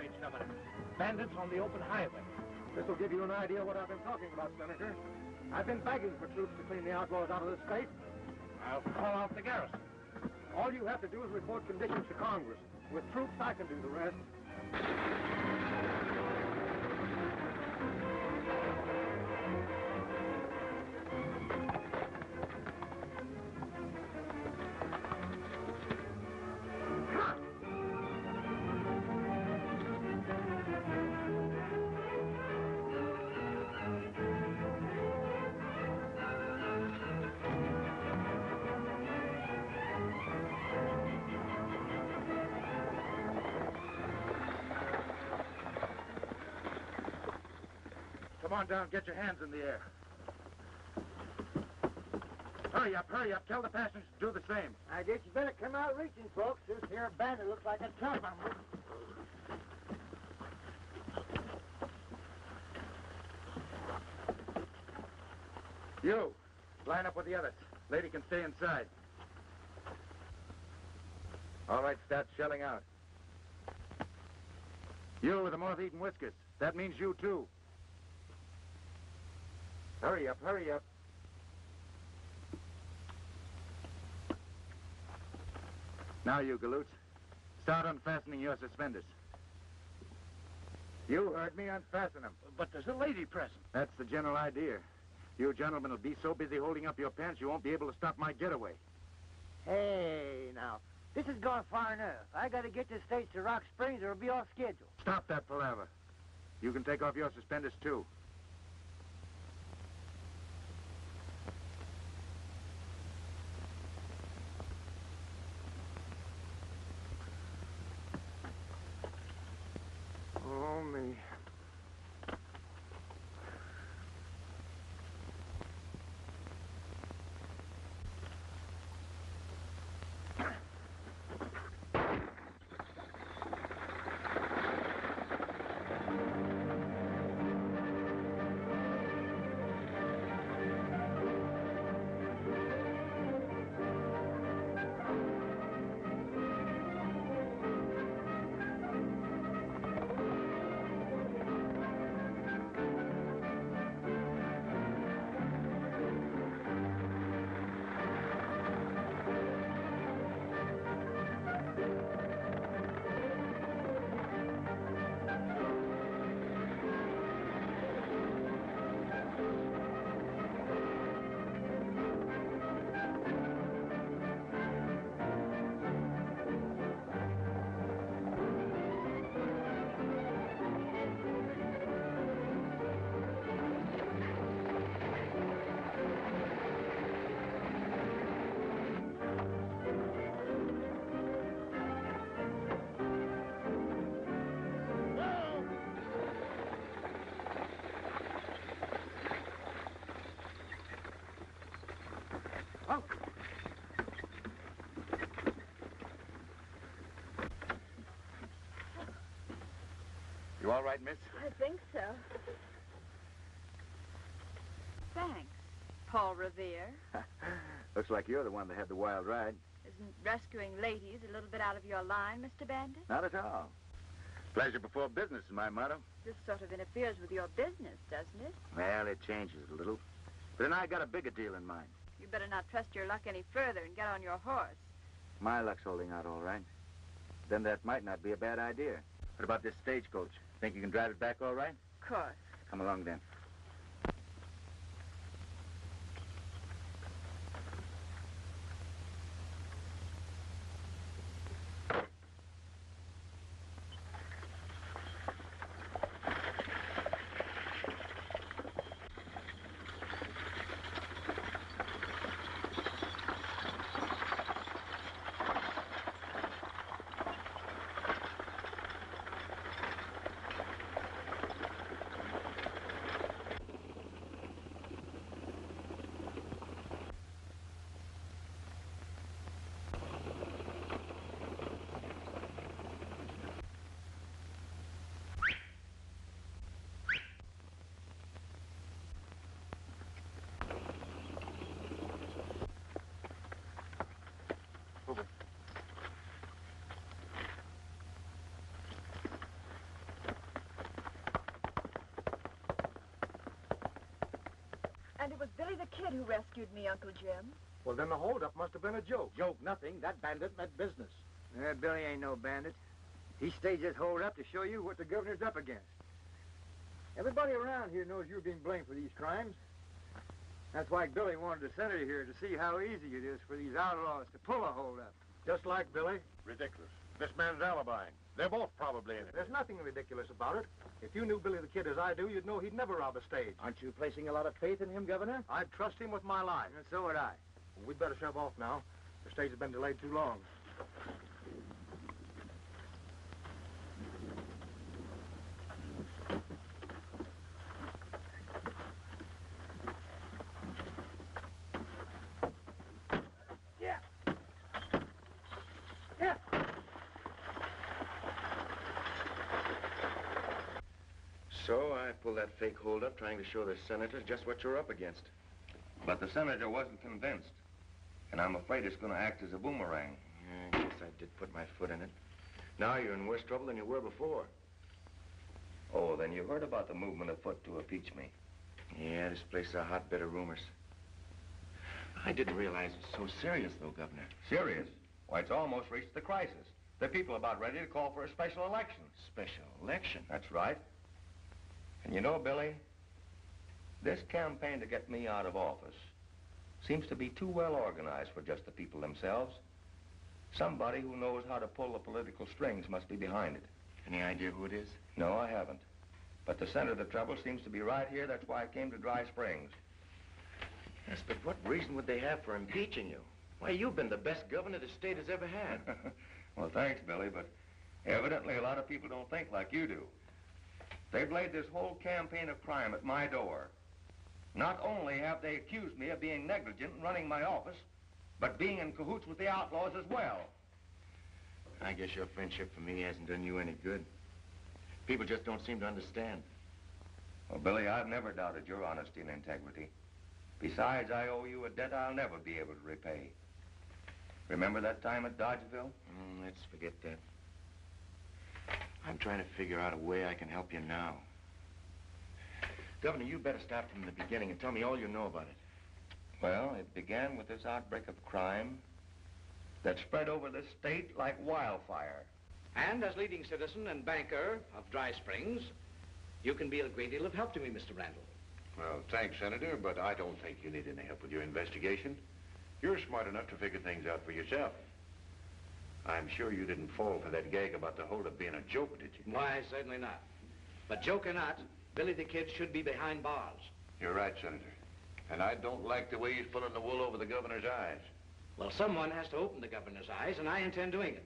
damage, Governor. Bandits on the open highway. This will give you an idea what I've been talking about, Senator. I've been begging for troops to clean the outlaws out of the state. I'll call out the garrison. All you have to do is report conditions to Congress. With troops, I can do the rest. Come on down, get your hands in the air. Hurry up, tell the passengers to do the same. I guess you better come out reaching, folks. This here bandit looks like a tough one. You, line up with the others. Lady can stay inside. All right, start shelling out. You with the moth-eaten whiskers. That means you, too. Hurry up. Now, you galoots, start unfastening your suspenders. You heard me, unfasten them. But there's a lady present. That's the general idea. You gentlemen will be so busy holding up your pants you won't be able to stop my getaway. Hey, now, this is going far enough. I got to get the States to Rock Springs or it'll be off schedule. Stop that palaver. You can take off your suspenders, too. Oh, me. You all right, miss? I think so. Thanks, Paul Revere. Looks like you're the one that had the wild ride. Isn't rescuing ladies a little bit out of your line, Mr. Bandit? Not at all. Pleasure before business is my motto. This sort of interferes with your business, doesn't it? Well, it changes a little. But then I got a bigger deal in mind. You better not trust your luck any further and get on your horse. My luck's holding out all right. Then that might not be a bad idea. What about this stagecoach? Think you can drive it back all right? Of course. Come along then. it was Billy the Kid who rescued me, Uncle Jim. Well, then the holdup must have been a joke. Joke nothing. That bandit meant business. Billy ain't no bandit. He staged this hold up to show you what the governor's up against. Everybody around here knows you're being blamed for these crimes. That's why Billy wanted the senator here to see how easy it is for these outlaws to pull a hold up. Just like Billy. Ridiculous. This man's alibi. They're both probably in it. There's nothing ridiculous about it. If you knew Billy the Kid as I do, you'd know he'd never rob a stage. Aren't you placing a lot of faith in him, Governor? I'd trust him with my life. And so would I. We'd better shove off now. The stage has been delayed too long. So I pulled that fake holdup trying to show the senator just what you're up against. But the senator wasn't convinced. And I'm afraid it's going to act as a boomerang. Yeah, I guess I did put my foot in it. Now you're in worse trouble than you were before. Oh, then you heard about the movement afoot to impeach me. Yeah, this place is a hotbed of rumors. I didn't realize it was so serious, though, Governor. Serious? Why, it's almost reached the crisis. The people are about ready to call for a special election. Special election? That's right. And you know, Billy, this campaign to get me out of office seems to be too well organized for just the people themselves. Somebody who knows how to pull the political strings must be behind it. Any idea who it is? No, I haven't. But the center of the trouble seems to be right here. That's why I came to Dry Springs. Yes, but what reason would they have for impeaching you? Why, you've been the best governor the state has ever had. Well, thanks, Billy, but evidently a lot of people don't think like you do. They've laid this whole campaign of crime at my door. Not only have they accused me of being negligent in running my office, but being in cahoots with the outlaws as well. I guess your friendship for me hasn't done you any good. People just don't seem to understand. Well, Billy, I've never doubted your honesty and integrity. Besides, I owe you a debt I'll never be able to repay. Remember that time at Dodgeville? Let's forget that. I'm trying to figure out a way I can help you now. Governor, you better start from the beginning and tell me all you know about it. Well, it began with this outbreak of crime that spread over this state like wildfire. And as leading citizen and banker of Dry Springs, you can be a great deal of help to me, Mr. Randall. Well, thanks, Senator, but I don't think you need any help with your investigation. You're smart enough to figure things out for yourself. I'm sure you didn't fall for that gag about the holdup being a joke, did you? Why, certainly not. But joke or not, Billy the Kid should be behind bars. You're right, Senator. And I don't like the way he's pulling the wool over the governor's eyes. Well, someone has to open the governor's eyes, and I intend doing it.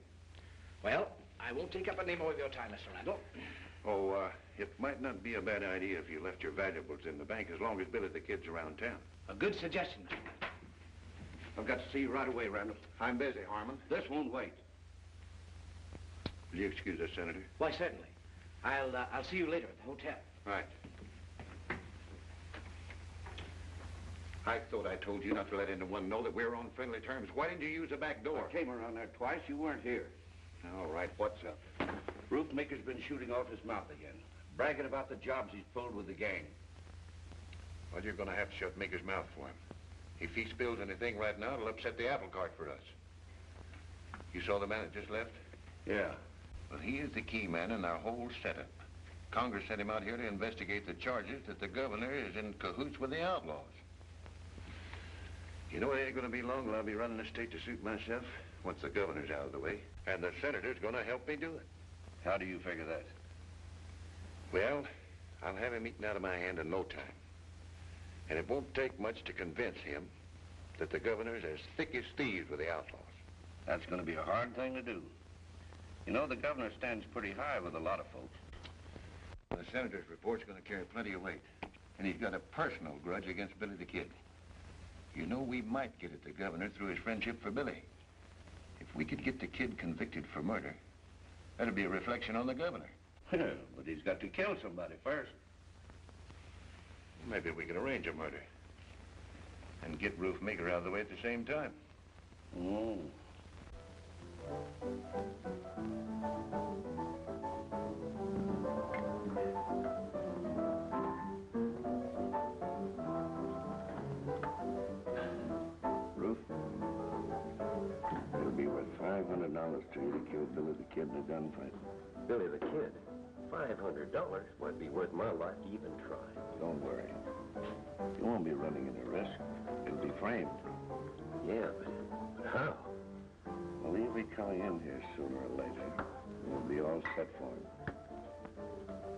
Well, I won't take up any more of your time, Mr. Randall. Oh, it might not be a bad idea if you left your valuables in the bank as long as Billy the Kid's around town. A good suggestion, Mr. Randall. I've got to see you right away, Randall. I'm busy, Harmon. This won't wait. Will you excuse us, Senator? Why, certainly. I'll see you later at the hotel. Right. I thought I told you not to let anyone know that we're on friendly terms. Why didn't you use the back door? I came around there twice. You weren't here. All right, what's up? Roofmaker's been shooting off his mouth again, bragging about the jobs he's pulled with the gang. Well, you're going to have to shut Maker's mouth for him. If he spills anything right now, it'll upset the apple cart for us. You saw the man that just left? Yeah. Well, he is the key man in our whole setup. Congress sent him out here to investigate the charges that the governor is in cahoots with the outlaws. You know, it ain't going to be long till I'll be running the state to suit myself once the governor's out of the way. And the senator's going to help me do it. How do you figure that? Well, I'll have him eaten out of my hand in no time. And it won't take much to convince him that the governor's as thick as thieves with the outlaws. That's going to be a hard thing to do. You know, the governor stands pretty high with a lot of folks. The senator's report's going to carry plenty of weight. And he's got a personal grudge against Billy the Kid. You know, we might get at the governor through his friendship for Billy. If we could get the kid convicted for murder, that'd be a reflection on the governor. But he's got to kill somebody first. Maybe we can arrange a murder. And get Roofmaker out of the way at the same time. Oh. honest to you to kill Billy the Kid in a gunfight. Billy the Kid? $500 might be worth my life to even try. Don't worry. You won't be running any risk. You'll be framed. Yeah, but how? Well, he'll be coming in here sooner or later. We'll be all set for him.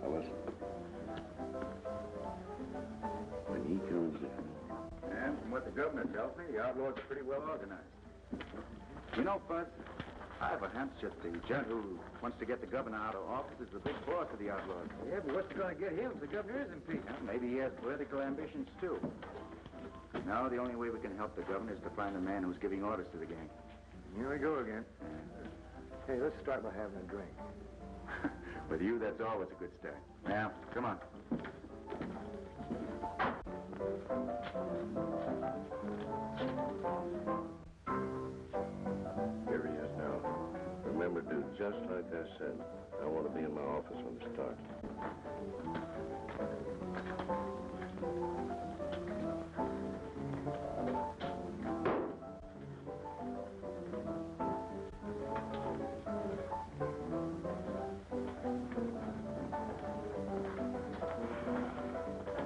Now listen. When he comes in... And from what the governor tells me, the outlaws are pretty well organized. You know, Buzz, I have a hunch that the gent who wants to get the governor out of office is the big boss of the outlaws. Yeah, but what's going to get him if the governor is impeached? Well, maybe he has political ambitions, too. Now, the only way we can help the governor is to find the man who's giving orders to the gang. Here we go again. Hey, let's start by having a drink. With you, that's always a good start. Now, come on. Here he is now. Remember, do just like I said. I want to be in my office when it starts.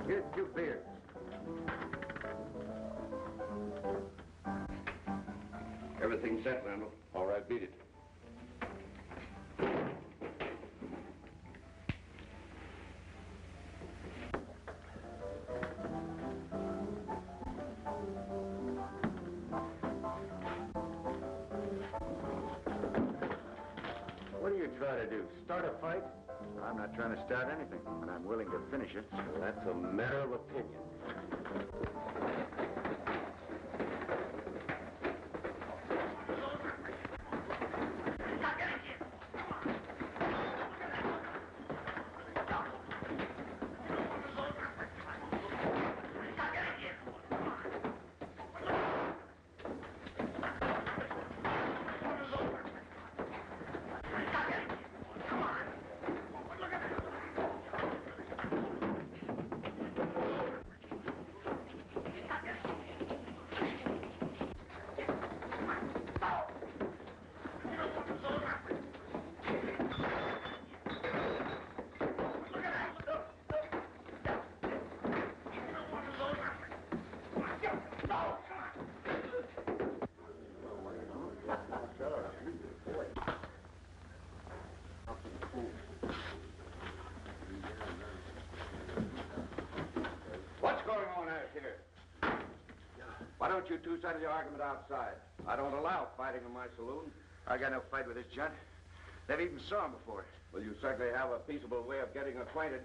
Here's 2 beers. Everything set, Randall. All right, beat it. What are you trying to do? Start a fight? I'm not trying to start anything, but I'm willing to finish it. Well, that's a matter of opinion. What's going on out here? Why don't you two settle your argument outside? I don't allow fighting in my saloon. I got no fight with this gent. Never even saw him before. Well, you certainly have a peaceable way of getting acquainted.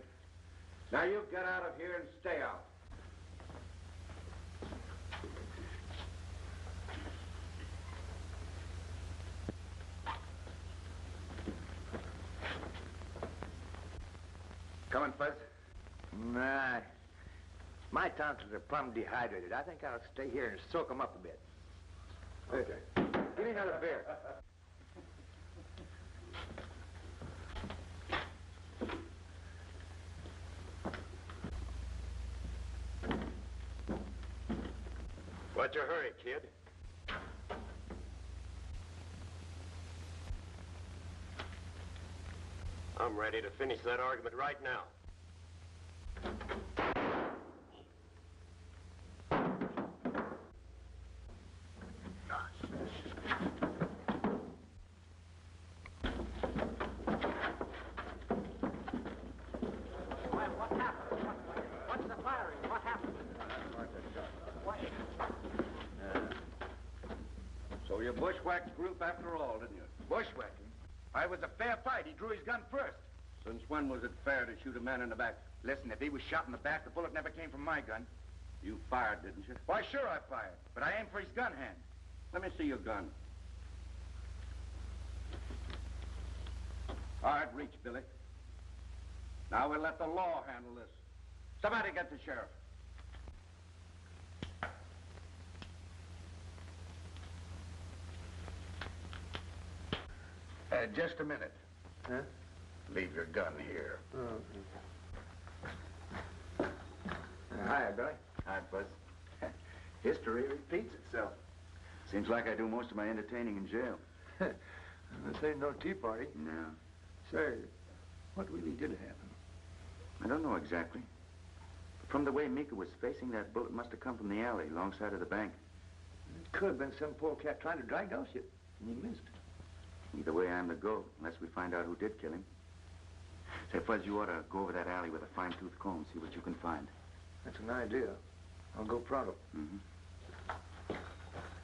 Now you get out of here and stay out. Coming, Fuzz? Nah. My tonsils are plumb dehydrated. I think I'll stay here and soak them up a bit. Okay. Give me another beer. What's your hurry, kid? I'm ready to finish that argument right now. What happened? What's the firing? What happened? So you bushwhacked group after all, didn't you? Bushwhacking? It was a fair fight. He drew his gun first. Since when was it fair to shoot a man in the back? Listen, if he was shot in the back, the bullet never came from my gun. You fired, didn't you? Why, sure I fired, but I aimed for his gun hand. Let me see your gun. All right, reach, Billy. Now we'll let the law handle this. Somebody get the sheriff. Just a minute. Huh? Leave your gun here. Hiya, Billy. Hi, Buzz. History repeats itself. Seems like I do most of my entertaining in jail. This ain't no tea party. No. Say, what really did happen? I don't know exactly. But from the way Mika was facing, that bullet must have come from the alley alongside of the bank. It could have been some poor cat trying to drag us you, and he missed. Either way, I'm the go, unless we find out who did kill him. Say, Fuzz, you ought to go over that alley with a fine-tooth comb, see what you can find. That's an idea. I'll go pronto. Mm-hmm.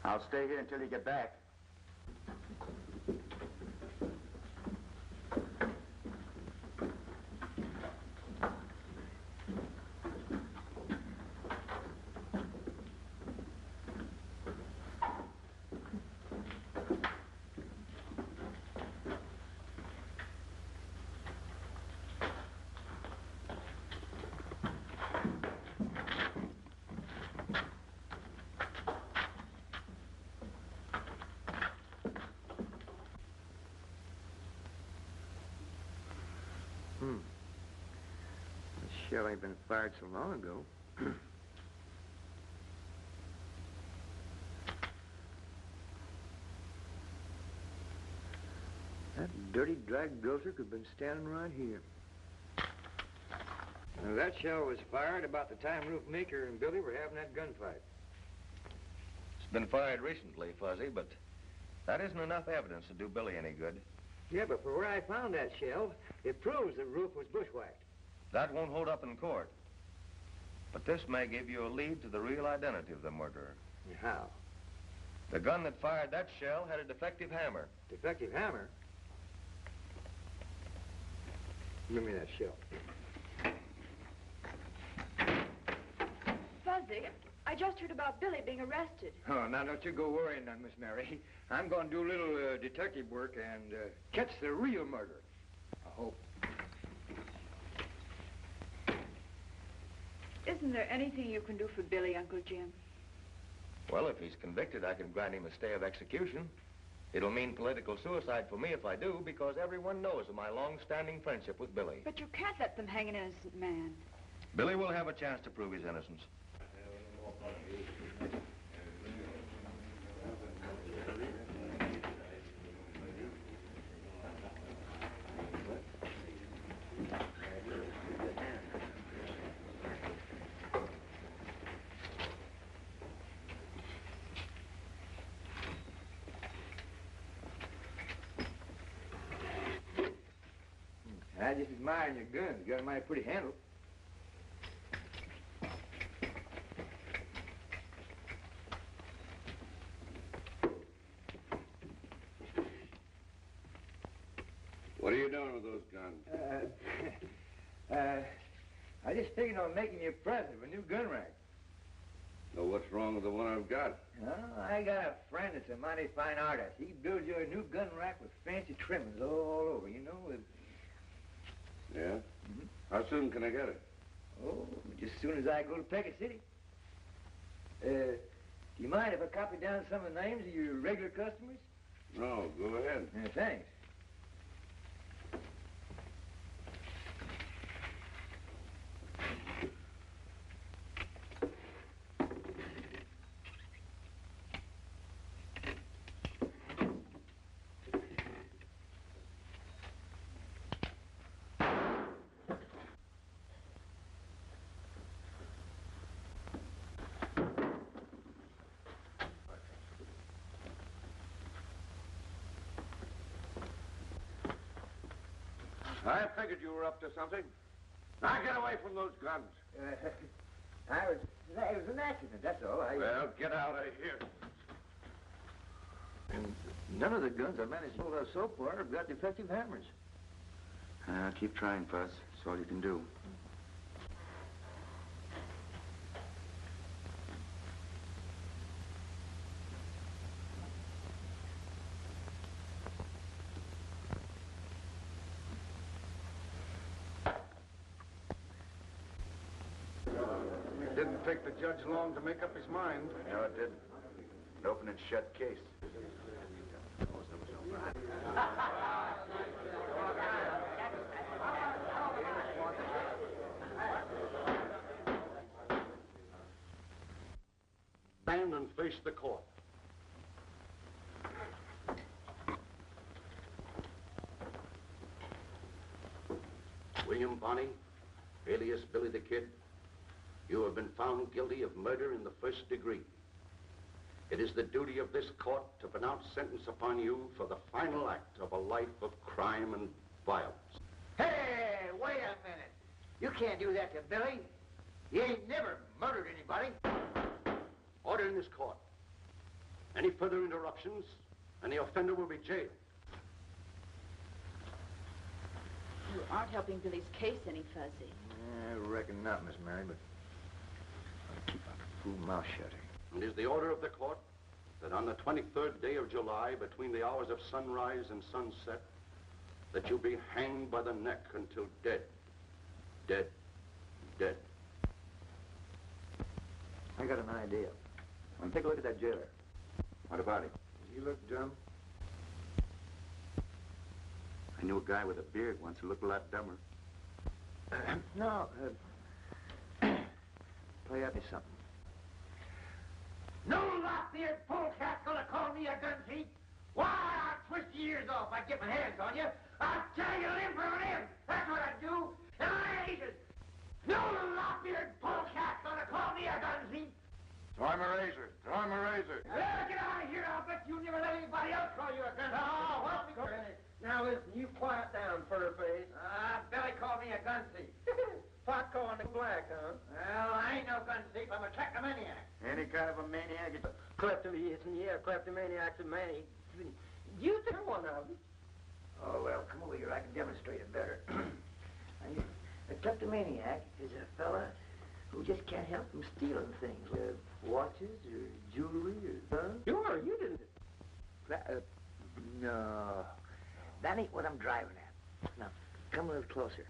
I'll stay here until you get back. The shell ain't been fired so long ago. That dirty drag grocer could have been standing right here. Now, that shell was fired about the time Roof Maker and Billy were having that gunfight. It's been fired recently, Fuzzy, but that isn't enough evidence to do Billy any good. Yeah, but for where I found that shell, it proves that Roof was bushwhacked. That won't hold up in court. But this may give you a lead to the real identity of the murderer. How? The gun that fired that shell had a defective hammer. Defective hammer? Give me that shell. Fuzzy, I just heard about Billy being arrested. Oh, now don't you go worrying none, Miss Mary. I'm going to do a little detective work and catch the real murderer. I hope. Isn't there anything you can do for Billy, Uncle Jim? Well, if he's convicted, I can grant him a stay of execution. It'll mean political suicide for me if I do, because everyone knows of my long-standing friendship with Billy. But you can't let them hang an innocent man. Billy will have a chance to prove his innocence. I just admire your gun. You got a mighty pretty handle. What are you doing with those guns? I just figured on making you a present of a new gun rack. So what's wrong with the one I've got? Oh, I got a friend that's a mighty fine artist. He builds you a new gun rack with fancy trimmings all over, you know. Yeah? Mm-hmm. How soon can I get it? Oh, just as soon as I go to Peckett City. Do you mind if I copy down some of the names of your regular customers? No, go ahead. Thanks. I figured you were up to something. Now get away from those guns. It was an accident, that's all. Well, get out of here. And none of the guns I managed to hold out so far have got defective hammers. Keep trying, Fuzz. That's all you can do. It didn't take the judge long to make up his mind. No, it didn't. An open and shut case. Stand and face the court. William Bonney, alias Billy the Kid, you have been found guilty of murder in the first degree. It is the duty of this court to pronounce sentence upon you for the final act of a life of crime and violence. Hey, wait a minute. You can't do that to Billy. He ain't never murdered anybody. Order in this court. Any further interruptions, and the offender will be jailed. You aren't helping Billy's case any, Fuzzy. I reckon not, Miss Mary, but I'll keep my fool mouth shut. It is the order of the court that on the 23rd day of July, between the hours of sunrise and sunset, that you be hanged by the neck until dead. Dead. Dead. I got an idea. Want to take a look at that jailer? What about him? Does he look dumb? I knew a guy with a beard once who looked a lot dumber. No. Play up me something. No lop-eared polecat's gonna call me a gun thief. Why, I'll twist your ears off if I get my hands on you. I'll tear you limb from limb. That's what I'd do. And I ain't it. No lop-eared polecat's gonna call me a gun thief. Throw him a razor. Throw him a razor. Get out of here. I'll bet you'll never let anybody else call you a gun thief. Oh, well, now listen, you quiet down, fur-face. Billy called me a gun thief. Pot calling the black, huh? Well, I ain't no gun thief. I'm a kleptomaniac. Any kind of a maniac. It's a kleptomaniac. Yeah, kleptomaniac's a maniac. You think you're one of them. Oh, well, come over here. I can demonstrate it better. A kleptomaniac is a fella who just can't help from stealing things. Watches or jewelry or guns. Sure, you didn't. No. That ain't what I'm driving at. Now, come a little closer.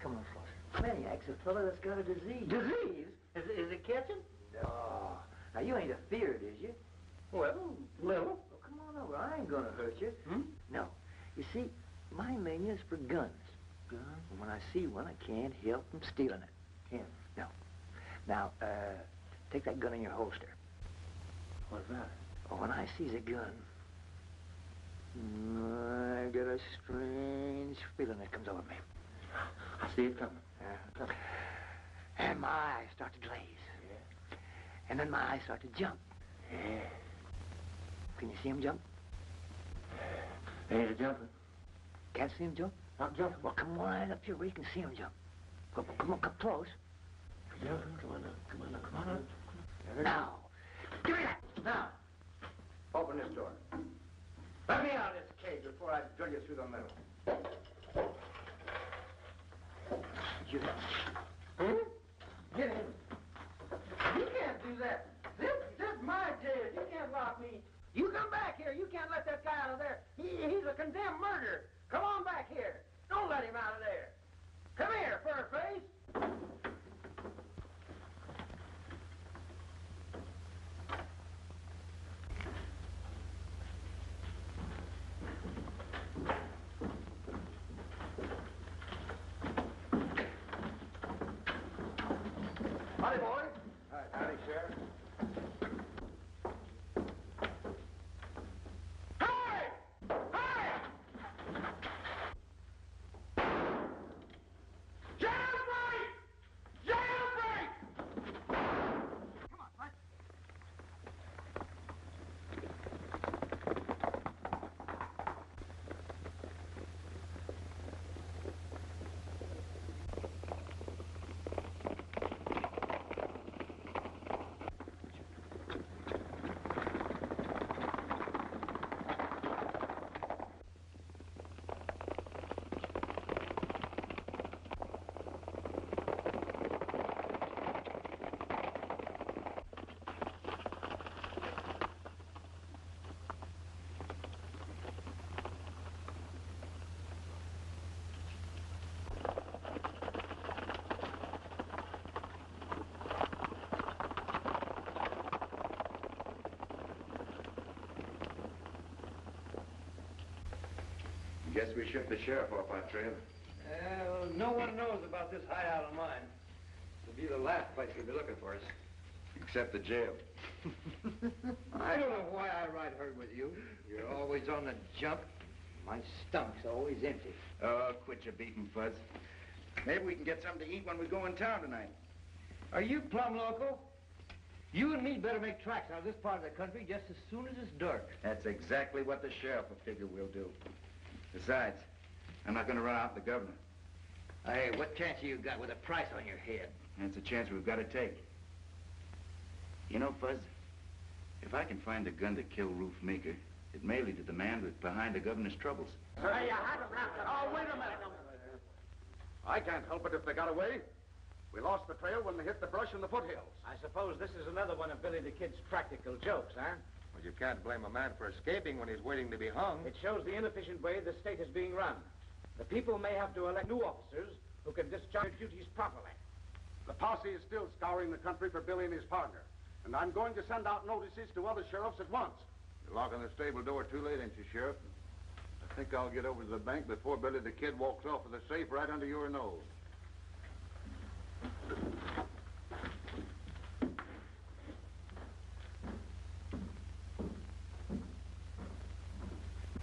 Come a little closer. Maniac's a fella that's got a disease. Disease? Is it catching? No. Now, you ain't afeard, is you? Well, little. Well, come on over. I ain't gonna hurt you. No. You see, my mania is for guns. Guns? And when I see one, I can't help from stealing it. Can't? No. Now, take that gun in your holster. What's that? Well, when I sees a gun, I get a strange feeling that comes over me. I see it coming. And my eyes start to glaze. Yeah. And then my eyes start to jump. Yeah. Can you see him jump? Ain't it jumping? Can't see him jump? Not jumping. Well, come on up here where you can see him jump. Come on, come close. Jumping. Come on up. Come on up. Come on up. Now. Give me that. Now. Open this door. Let me out of this cage before I drill you through the middle. You Get in. You can't do that. This is my jail. You can't lock me. You come back here. You can't let that guy out of there. He's a condemned murderer. Come on back here. Don't let him out of there. Come here, fur-face. Howdy, boy. Howdy, Sheriff. Guess we shipped the sheriff off our trail. Well, no one knows about this hideout of mine. It'll be the last place they'll be looking for us. Except the jail. I don't know why I ride herd with you. You're always on the jump. My stomach's always empty. Oh, quit your beating, Fuzz. Maybe we can get something to eat when we go in town tonight. Are you plumb local? You and me better make tracks out of this part of the country just as soon as it's dark. That's exactly what the sheriff will figure we'll do. Besides, I'm not going to run out the governor. Hey, what chance you got with a price on your head? That's a chance we've got to take. You know, Fuzz, if I can find a gun to kill Roof Maker, it may lead to the man behind the governor's troubles. Hey, oh, wait a minute. I can't help it if they got away. We lost the trail when they hit the brush in the foothills. I suppose this is another one of Billy the Kid's practical jokes, huh? Well, you can't blame a man for escaping when he's waiting to be hung. It shows the inefficient way the state is being run. The people may have to elect new officers who can discharge their duties properly. The posse is still scouring the country for Billy and his partner. And I'm going to send out notices to other sheriffs at once. You're locking the stable door too late, ain't you, Sheriff? I think I'll get over to the bank before Billy the Kid walks off with the safe right under your nose.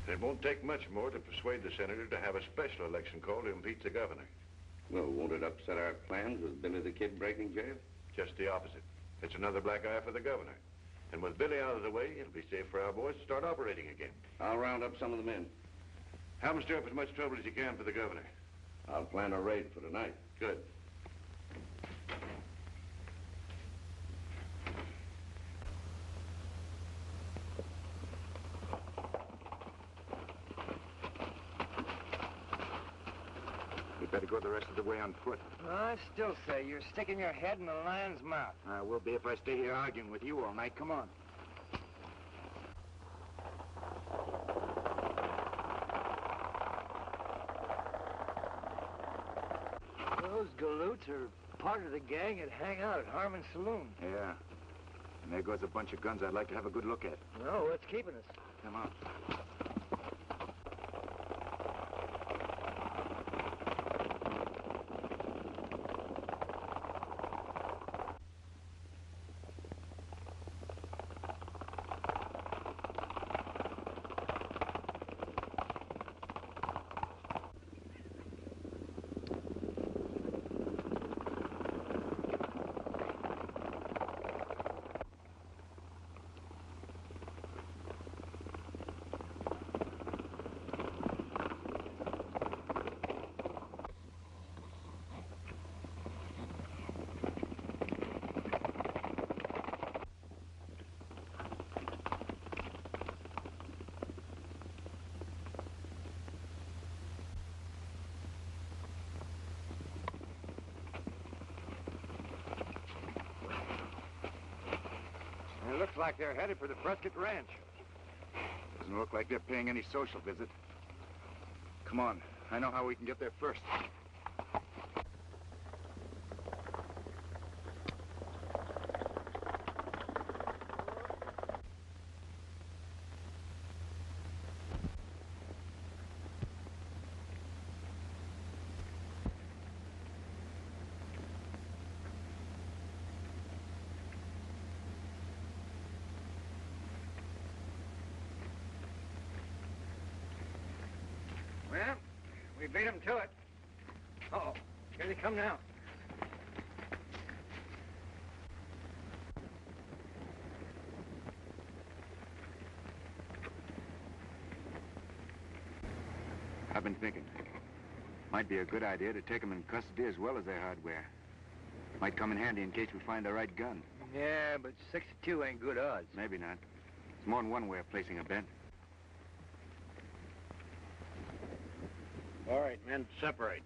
It won't take much more to persuade the senator to have a special election call to impeach the governor. Well, won't it upset our plans with Billy the Kid breaking jail? Just the opposite. It's another black eye for the governor. And with Billy out of the way, it'll be safe for our boys to start operating again. I'll round up some of the men. Have them stir up as much trouble as you can for the governor. I'll plan a raid for tonight. Good. We better go the rest of the way on foot. I still say you're sticking your head in the lion's mouth. I will be if I stay here arguing with you all night. Come on. Those galoots are part of the gang that hang out at Harmon's Saloon. Yeah. And there goes a bunch of guns I'd like to have a good look at. No, what's keeping us? Come on. It looks like they're headed for the Prescott Ranch. Doesn't look like they're paying any social visit. Come on. I know how we can get there first. Well, we beat them to it. Uh-oh, here they come now. I've been thinking. Might be a good idea to take them in custody as well as their hardware. Might come in handy in case we find the right gun. Yeah, but 62 ain't good odds. Maybe not. It's more than one way of placing a bet. All right, men, separate.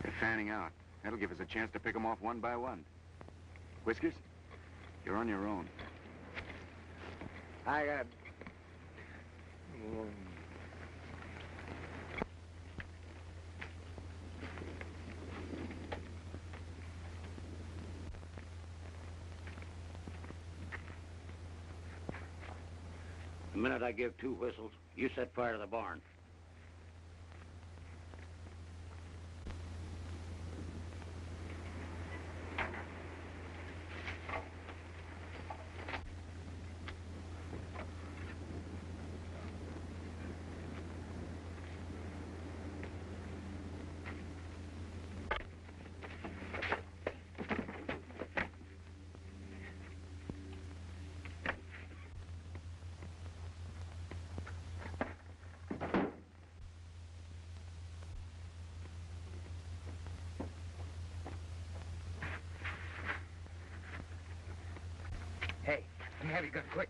They're fanning out. That'll give us a chance to pick them off one by one. Whiskers, you're on your own. I got... The minute I give 2 whistles, you set fire to the barn. Hey, let me have your gun, quick.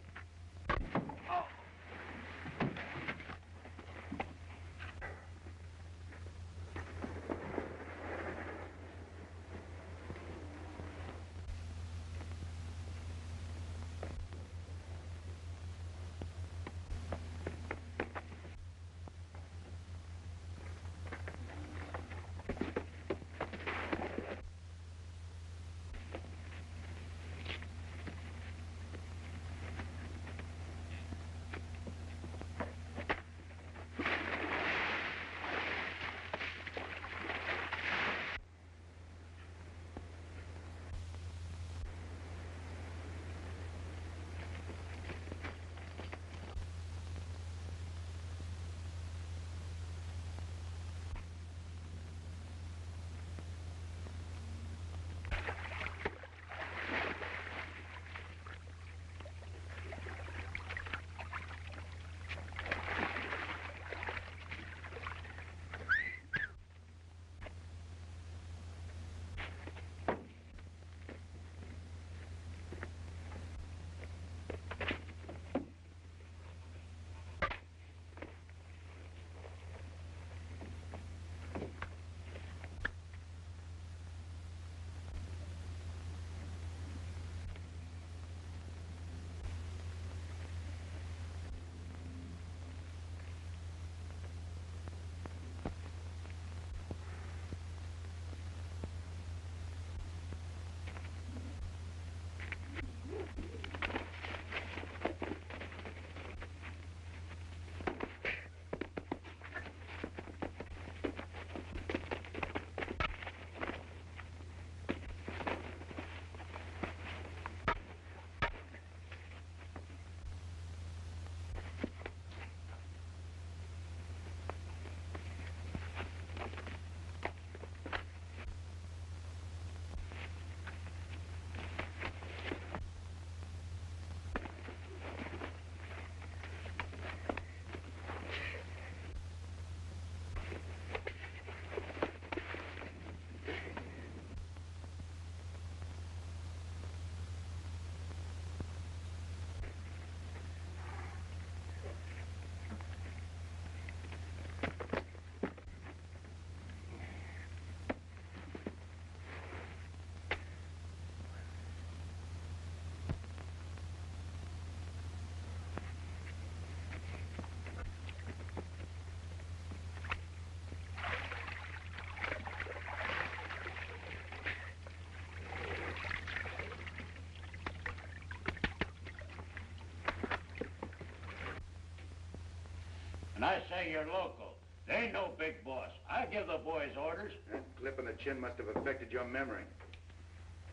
And I say you're local. They ain't no big boss. I give the boys orders. That clip on the chin must have affected your memory.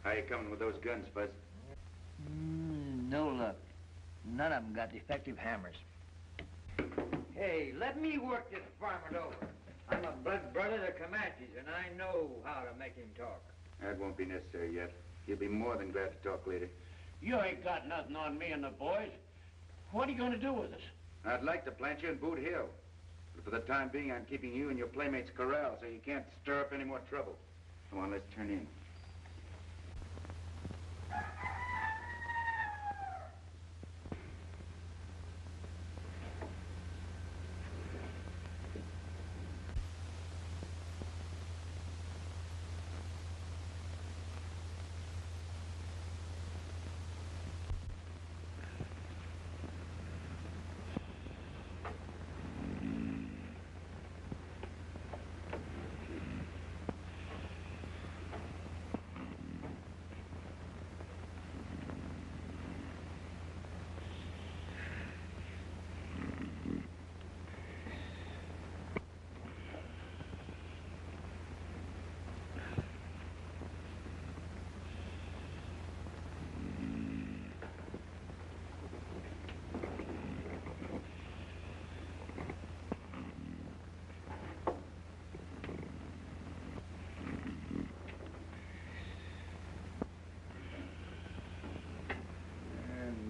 How you coming with those guns, Fuzz? No luck. None of them got defective hammers. Hey, let me work this varmint over. I'm a blood brother of the Comanches, and I know how to make him talk. That won't be necessary yet. You'll be more than glad to talk later. You ain't got nothing on me and the boys. What are you going to do with us? I'd like to plant you in Boot Hill. But for the time being, I'm keeping you and your playmates corralled so you can't stir up any more trouble. Come on, let's turn in.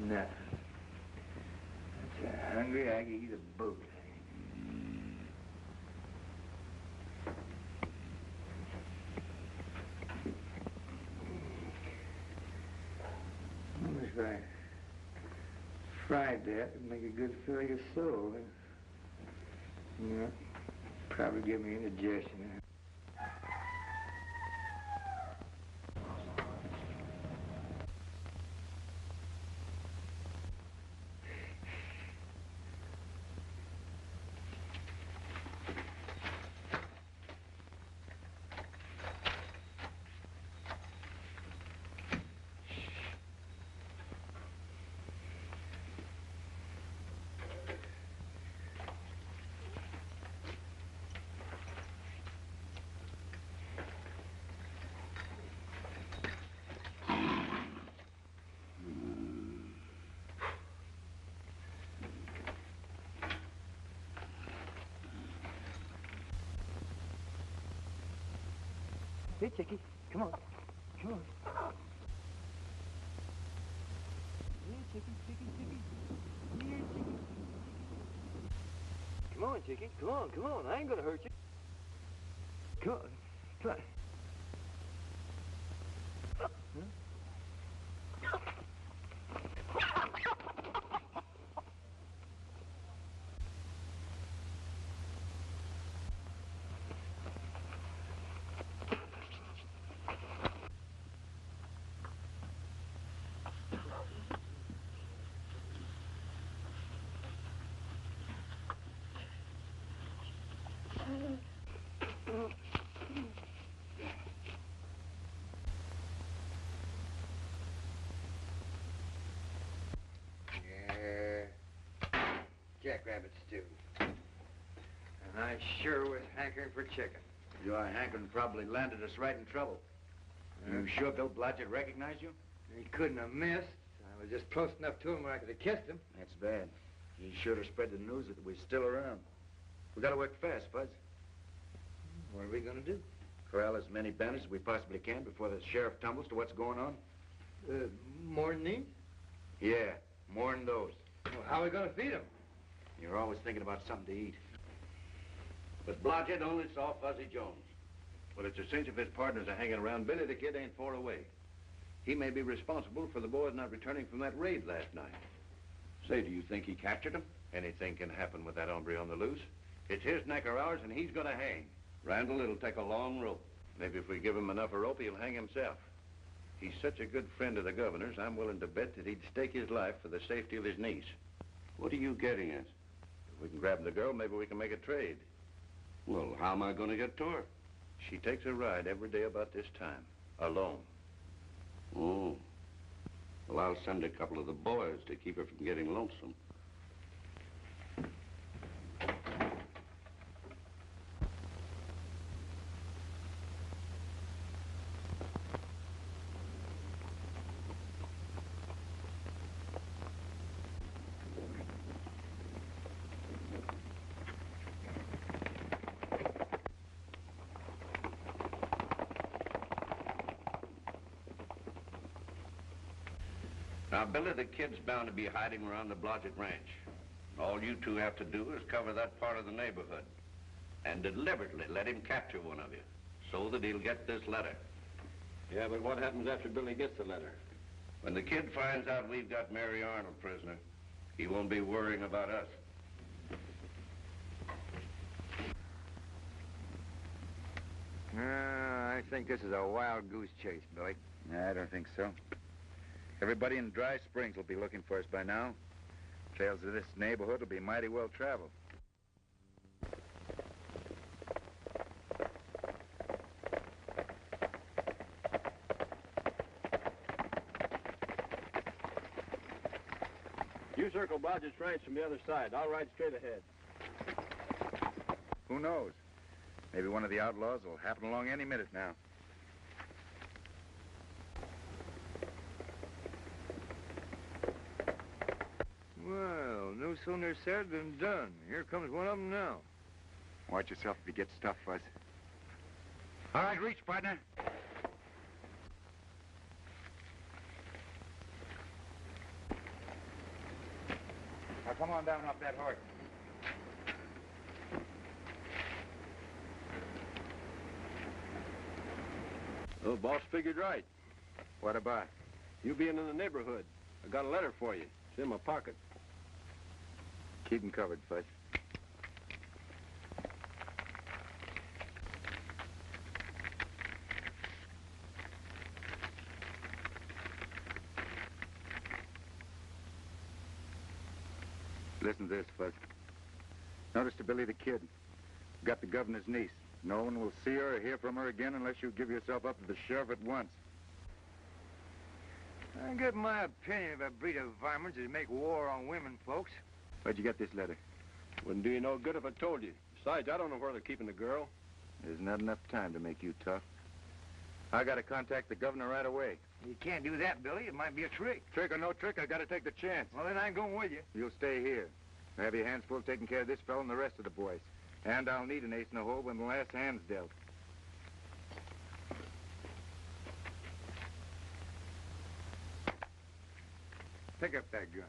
Nah. That's a hungry I could eat a boat. If I Fried that would make a good filling of soul. Yeah, probably give me indigestion. Hey, Chickie, come on. Come on. Here, Chickie. Here, Chickie. Come on, Chickie. Come on. I ain't gonna hurt you. Come on. Come on. Jackrabbit stew. And I sure was hankering for chicken. Your hankering probably landed us right in trouble. You sure Bill Blodgett recognized you? He couldn't have missed. I was just close enough to him where I could have kissed him. That's bad. He should have spread the news that we're still around. We gotta work fast, Fuzz. What are we gonna do? Corral as many bandits as we possibly can before the sheriff tumbles to what's going on. More than these? Yeah, more than those. Well, how are we gonna feed them? You're always thinking about something to eat. But Blodgett only saw Fuzzy Jones. Well, it's a cinch if his partners are hanging around. Billy the Kid ain't far away. He may be responsible for the boys not returning from that raid last night. Say, do you think he captured them? Anything can happen with that hombre on the loose. It's his neck or ours, and he's gonna hang. Randall, it'll take a long rope. Maybe if we give him enough of a rope, he'll hang himself. He's such a good friend of the governor's, I'm willing to bet that he'd stake his life for the safety of his niece. What are you getting at? If we can grab the girl, maybe we can make a trade. Well, how am I going to get to her? She takes a ride every day about this time, alone. Oh. Well, I'll send a couple of the boys to keep her from getting lonesome. Now, Billy the Kid's bound to be hiding around the Blodgett Ranch. All you two have to do is cover that part of the neighborhood and deliberately let him capture one of you so that he'll get this letter. Yeah, but what happens after Billy gets the letter? When the kid finds out we've got Mary Arnold prisoner, he won't be worrying about us. I think this is a wild goose chase, Billy. I don't think so. Everybody in Dry Springs will be looking for us by now. Trails of this neighborhood will be mighty well traveled. You circle Blodgett's Ranch from the other side. I'll ride straight ahead. Who knows? Maybe one of the outlaws will happen along any minute now. Well, no sooner said than done. Here comes one of them now. Watch yourself if you get stuffed, Fuzz. All right, reach, partner. Now, come on down off that horse. Oh, boss figured right. What about? You being in the neighborhood. I got a letter for you. It's in my pocket. Keep him covered, Fudge. Listen to this, Fudge. Notice to Billy the Kid. Got the governor's niece. No one will see her or hear from her again unless you give yourself up to the sheriff at once. I get my opinion of a breed of varmints that make war on women folks. Where'd you get this letter? Wouldn't do you no good if I told you. Besides, I don't know where they're keeping the girl. There's not enough time to make you tough. I gotta contact the governor right away. You can't do that, Billy. It might be a trick. Trick or no trick, I gotta take the chance. Well, then I'm going with you. You'll stay here. Have your hands full taking care of this fellow and the rest of the boys. And I'll need an ace in the hole when the last hand's dealt. Pick up that gun.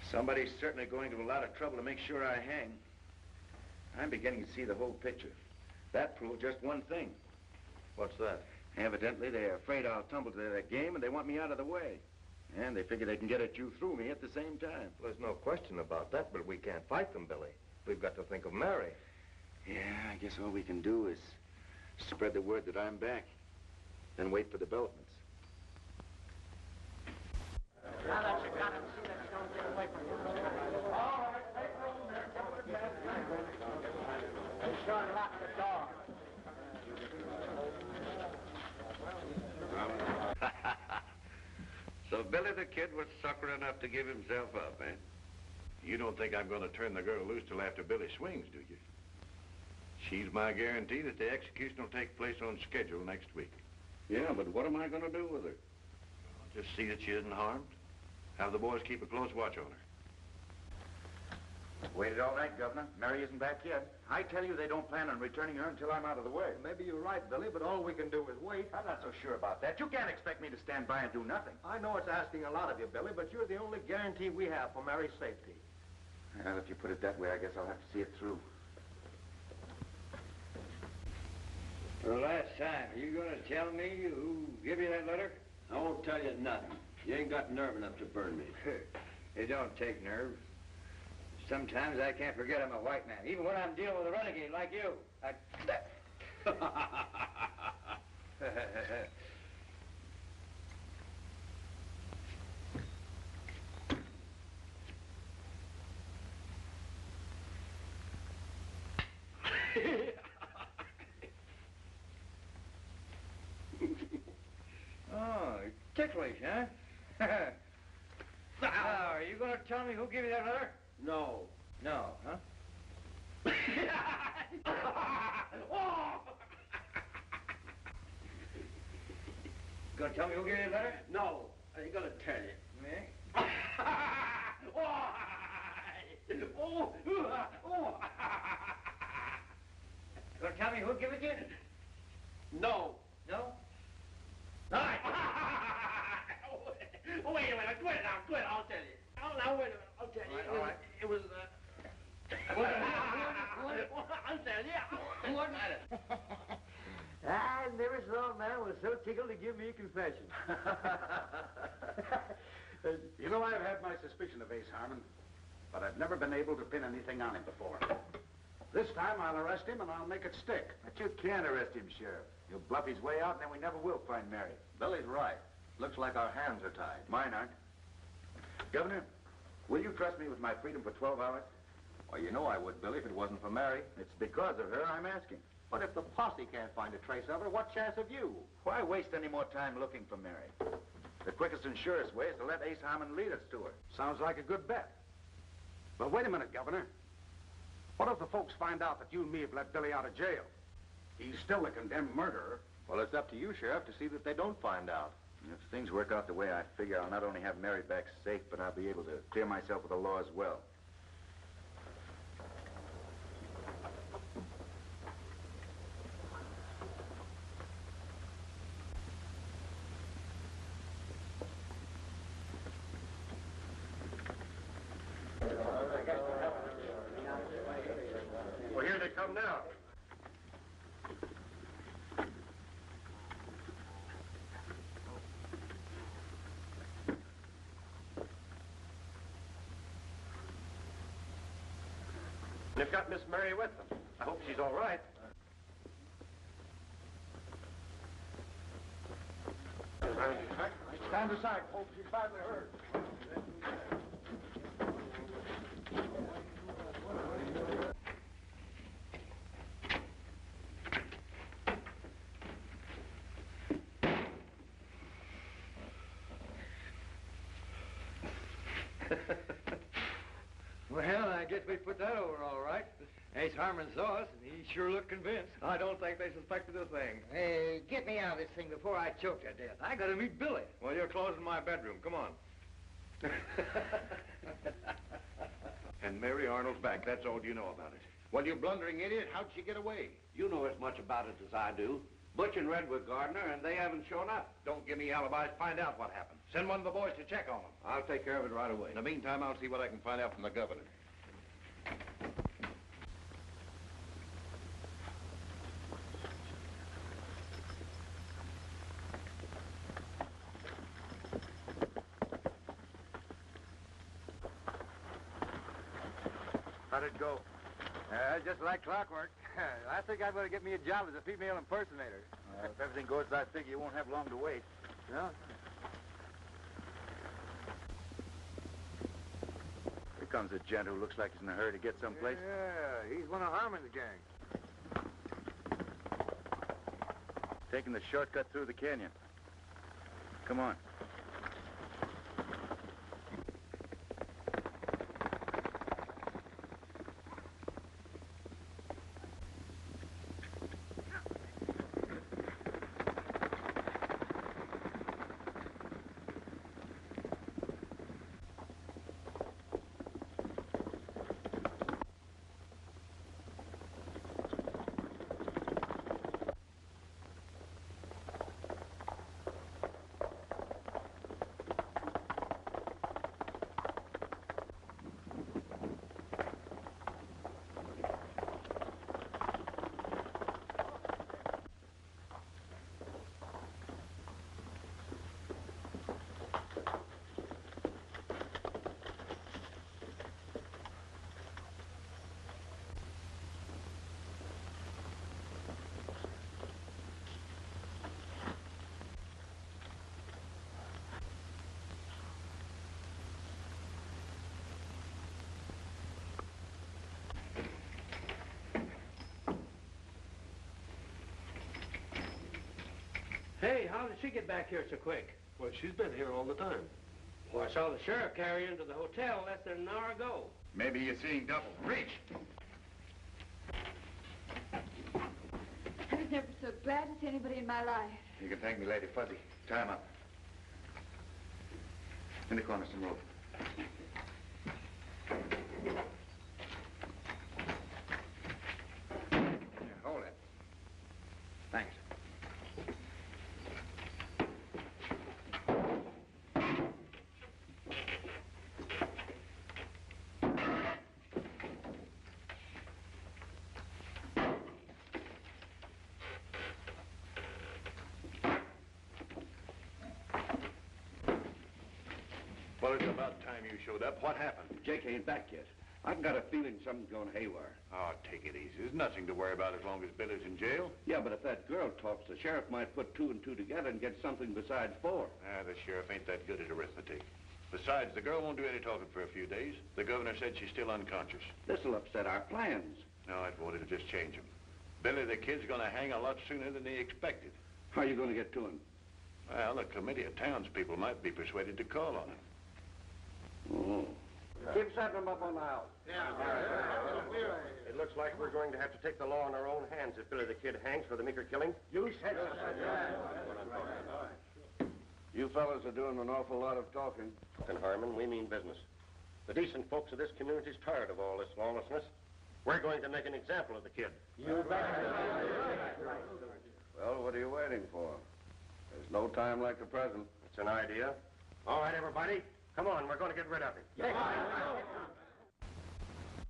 Somebody's certainly going to a lot of trouble to make sure I hang. I'm beginning to see the whole picture. That proves just one thing. What's that? Evidently, they're afraid I'll tumble to their game, and they want me out of the way. And they figure they can get at you through me at the same time. Well, there's no question about that, but we can't fight them, Billy. We've got to think of Mary. Yeah, I guess all we can do is spread the word that I'm back, then wait for developments. Now that you got him, see that you don't get away from him. All right, take room there. Be sure and lock the door. So Billy the Kid was sucker enough to give himself up, eh? You don't think I'm going to turn the girl loose till after Billy swings, do you? She's my guarantee that the execution will take place on schedule next week. Yeah, but what am I going to do with her? I'll just see that she isn't harmed. Have the boys keep a close watch on her. Waited all night, Governor. Mary isn't back yet. I tell you, they don't plan on returning her until I'm out of the way. Maybe you're right, Billy, but all we can do is wait. I'm not so sure about that. You can't expect me to stand by and do nothing. I know it's asking a lot of you, Billy, but you're the only guarantee we have for Mary's safety. Well, if you put it that way, I guess I'll have to see it through. For the last time, are you going to tell me who gave you that letter? I won't tell you nothing. You ain't got nerve enough to burn me. It don't take nerve. Sometimes I can't forget I'm a white man, even when I'm dealing with a renegade like you. Oh, ticklish, huh? Now, are you going to tell me who gave you that letter? No. No, huh? Going to tell me who gave you that letter? No. I ain't gonna tell you. Me? Going to tell me who gave it to you? No. No? All right. Wait a minute. Quit it now. Quit. I'll tell you. Oh, now, wait a minute. I'll tell you. All right. It was, I'll tell you. What matter? I never saw a man was so tickled to give me a confession. You know, I've had my suspicion of Ace Harmon, but I've never been able to pin anything on him before. This time I'll arrest him and I'll make it stick. But you can't arrest him, Sheriff. He'll bluff his way out, and then we never will find Mary. Billy's right. Looks like our hands are tied. Mine aren't. Governor, will you trust me with my freedom for 12 hours? Well, you know I would, Billy, if it wasn't for Mary. It's because of her I'm asking. But if the posse can't find a trace of her, what chance have you? Why waste any more time looking for Mary? The quickest and surest way is to let Ace Harmon lead us to her. Sounds like a good bet. But wait a minute, Governor. What if the folks find out that you and me have let Billy out of jail? He's still a condemned murderer. Well, it's up to you, Sheriff, to see that they don't find out. If things work out the way I figure, I'll not only have Mary back safe, but I'll be able to clear myself with the law as well. on now. They've got Miss Mary with them. I hope she's all right. Stand aside, folks. She's badly hurt. Well, I guess we put that over all right. Ace Harmon saw us, and he sure looked convinced. I don't think they suspected a thing. Hey, get me out of this thing before I choke to death. I gotta meet Billy. Well, you're closing my bedroom. Come on. And Mary Arnold's back. That's all you know about it. Well, you blundering idiot, how'd she get away? You know as much about it as I do. Butch and Red were Gardner, and they haven't shown up. Don't give me alibis. Find out what happened. Send one of the boys to check on them. I'll take care of it right away. In the meantime, I'll see what I can find out from the governor. How'd it go? Just like clockwork. I think I better get me a job as a female impersonator. If everything goes as I think, you won't have long to wait. No? Here comes a gent who looks like he's in a hurry to get someplace. Yeah, he's one of Harmon's gang. Taking the shortcut through the canyon. Come on. Hey, how did she get back here so quick? Well, she's been here all the time. Well, I saw the sheriff carry her into the hotel less than an hour ago. Maybe you're seeing double. Reach! I was never so glad to see anybody in my life. You can thank me, Lady Fuzzy. Tie him up. In the corner, some rope. Here, hold it. Thanks. Well, it's about time you showed up. What happened? Jake ain't back yet. I've got a feeling something's going haywire. Oh, take it easy. There's nothing to worry about as long as Billy's in jail. Yeah, but if that girl talks, the sheriff might put two and two together and get something besides four. The sheriff ain't that good at arithmetic. Besides, the girl won't do any talking for a few days. The governor said she's still unconscious. This'll upset our plans. No, I thought it'd just change them. Billy the Kid's gonna hang a lot sooner than they expected. How are you going to get to him? Well, a committee of townspeople might be persuaded to call on him. Oh. Keep setting them up on the house. It looks like we're going to have to take the law in our own hands if Billy the Kid hangs for the Meeker killing. You said so. You fellas are doing an awful lot of talking. And Harmon, we mean business. The decent folks of this community's tired of all this lawlessness. We're going to make an example of the kid. You bet. Well, what are you waiting for? There's no time like the present. It's an idea. All right, everybody. Come on, we're going to get rid of him.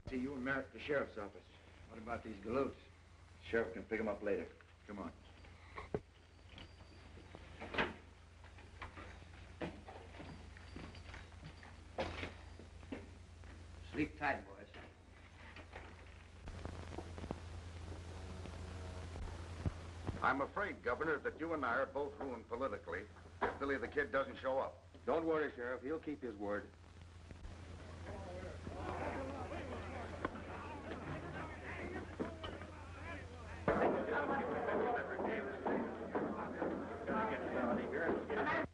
See you and Merritt at the sheriff's office. What about these galoots? Sheriff can pick them up later. Come on. Sleep tight, boys. I'm afraid, Governor, that you and I are both ruined politically if Billy the Kid doesn't show up. Don't worry, Sheriff. He'll keep his word.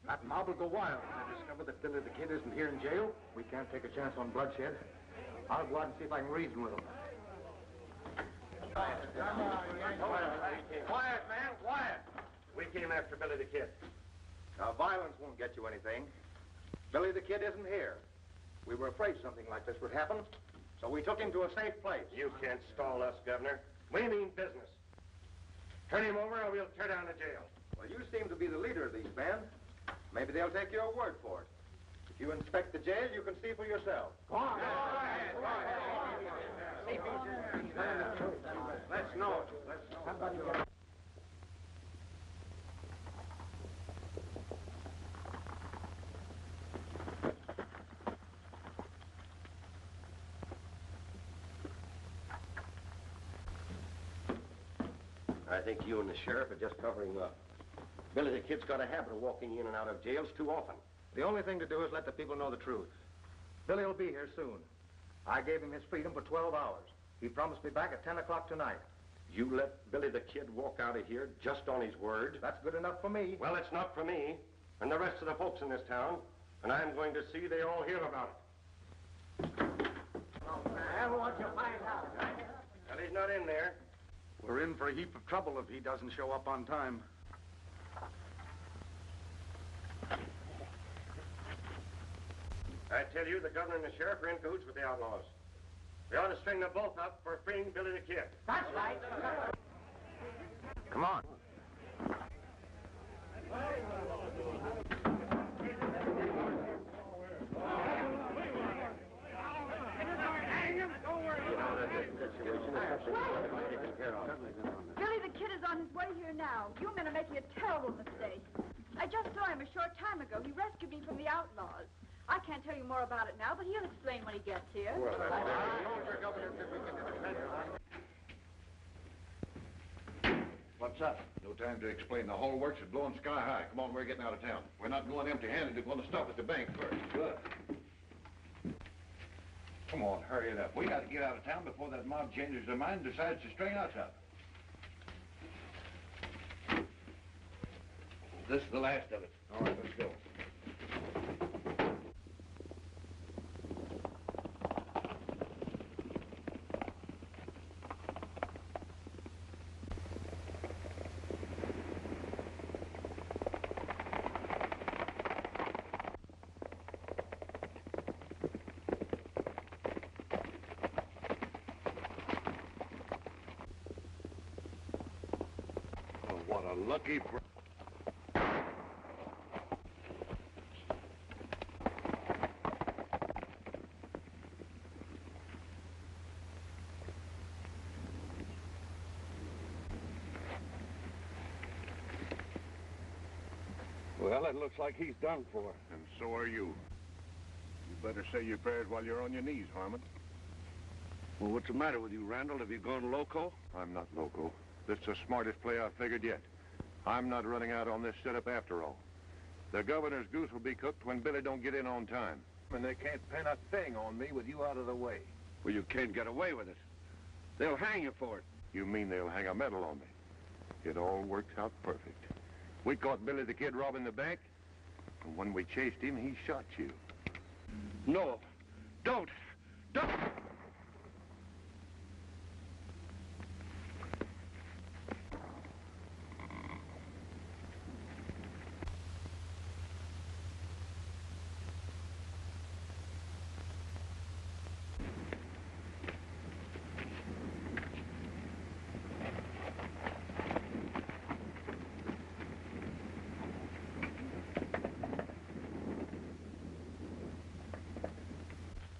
That mob will go wild when they discover that Billy the Kid isn't here in jail. We can't take a chance on bloodshed. I'll go out and see if I can reason with them. Quiet, man, quiet. We came after Billy the Kid. Now, violence won't get you anything. Billy the Kid isn't here. We were afraid something like this would happen, so we took him to a safe place. You can't stall us, Governor. We mean business. Turn him over or we'll tear down the jail. Well, you seem to be the leader of these men. Maybe they'll take your word for it. If you inspect the jail, you can see for yourself. Go on. Let's know. I think you and the sheriff are just covering up. Billy the Kid's got a habit of walking in and out of jails too often. The only thing to do is let the people know the truth. Billy will be here soon. I gave him his freedom for 12 hours. He promised me back at 10 o'clock tonight. You let Billy the Kid walk out of here just on his word? That's good enough for me. Well, it's not for me and the rest of the folks in this town, and I'm going to see they all hear about it. I want you to find out. Well, he's not in there. We're in for a heap of trouble if he doesn't show up on time. I tell you, the governor and the sheriff are in cahoots with the outlaws. We ought to string them both up for freeing Billy the Kid. That's right. Come on. Billy the Kid is on his way here now. You men are making a terrible mistake. I just saw him a short time ago. He rescued me from the outlaws. I can't tell you more about it now, but he'll explain when he gets here. What's up? No time to explain. The whole works is blowing sky high. Come on, we're getting out of town. We're not going empty-handed. We're going to stop at the bank first. Good. Come on, hurry it up. We got to get out of town before that mob changes their mind and decides to string us up. This is the last of it. All right, let's go. What a lucky... Well, it looks like he's done for. And so are you. You better say your prayers while you're on your knees, Harmon. Well, what's the matter with you, Randall? Have you gone loco? I'm not loco. This is the smartest play I've figured yet. I'm not running out on this setup after all. The governor's goose will be cooked when Billy don't get in on time. And they can't pin a thing on me with you out of the way. Well, you can't get away with it. They'll hang you for it. You mean they'll hang a medal on me? It all worked out perfect. We caught Billy the Kid robbing the bank, and when we chased him, he shot you. No, don't.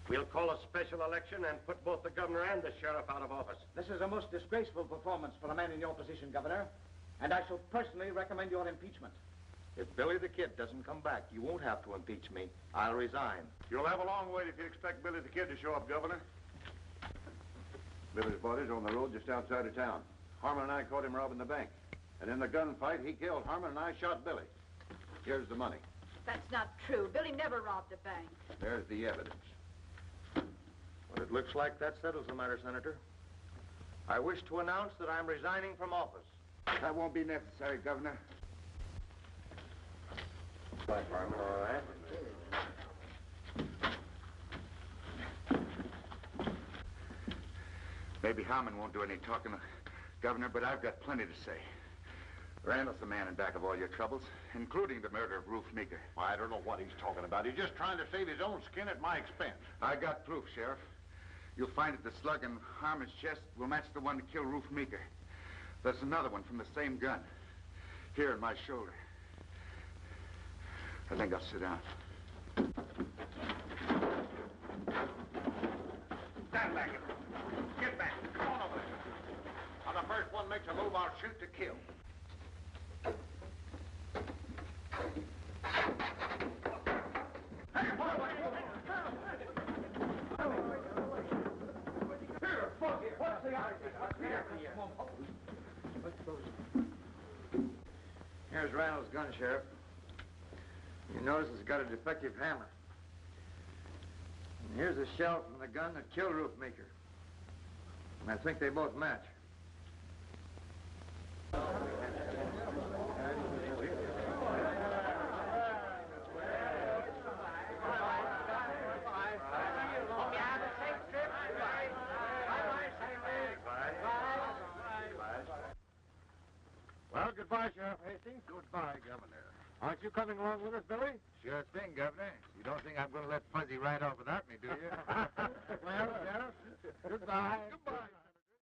We'll He'll call a special election and put both the governor and the sheriff out of office. This is a most disgraceful performance for a man in your position, Governor, and I shall personally recommend your impeachment. If Billy the Kid doesn't come back, you won't have to impeach me. I'll resign. You'll have a long wait if you expect Billy the Kid to show up, Governor. Billy's body's on the road just outside of town. Harmon and I caught him robbing the bank. And in the gunfight, he killed Harmon and I shot Billy. Here's the money. That's not true. Billy never robbed a bank. There's the evidence. Well, it looks like that settles the matter, Senator. I wish to announce that I'm resigning from office. That won't be necessary, Governor. Bye, Harmon, all right? Maybe Harmon won't do any talking, Governor, but I've got plenty to say. Randall's the man in back of all your troubles, including the murder of Ruth Meeker. I don't know what he's talking about. He's just trying to save his own skin at my expense. I got proof, Sheriff. You'll find that the slug in Harmon's chest will match the one that killed Ruth Meeker. There's another one from the same gun, here in my shoulder. I think I'll sit down. Stand back. Get back. Come on over there. Now, the first one makes a move, I'll shoot to kill. Here's Randall's gun, Sheriff. You notice it's got a defective hammer. And here's a shell from the gun that killed Ruth Meeker. And I think they both match. Well, goodbye, Sheriff Hastings. Goodbye, Governor. Aren't you coming along with us, Billy? Sure thing, Governor. You don't think I'm going to let Fuzzy ride off without me, do you? Well, Sheriff, goodbye. Goodbye.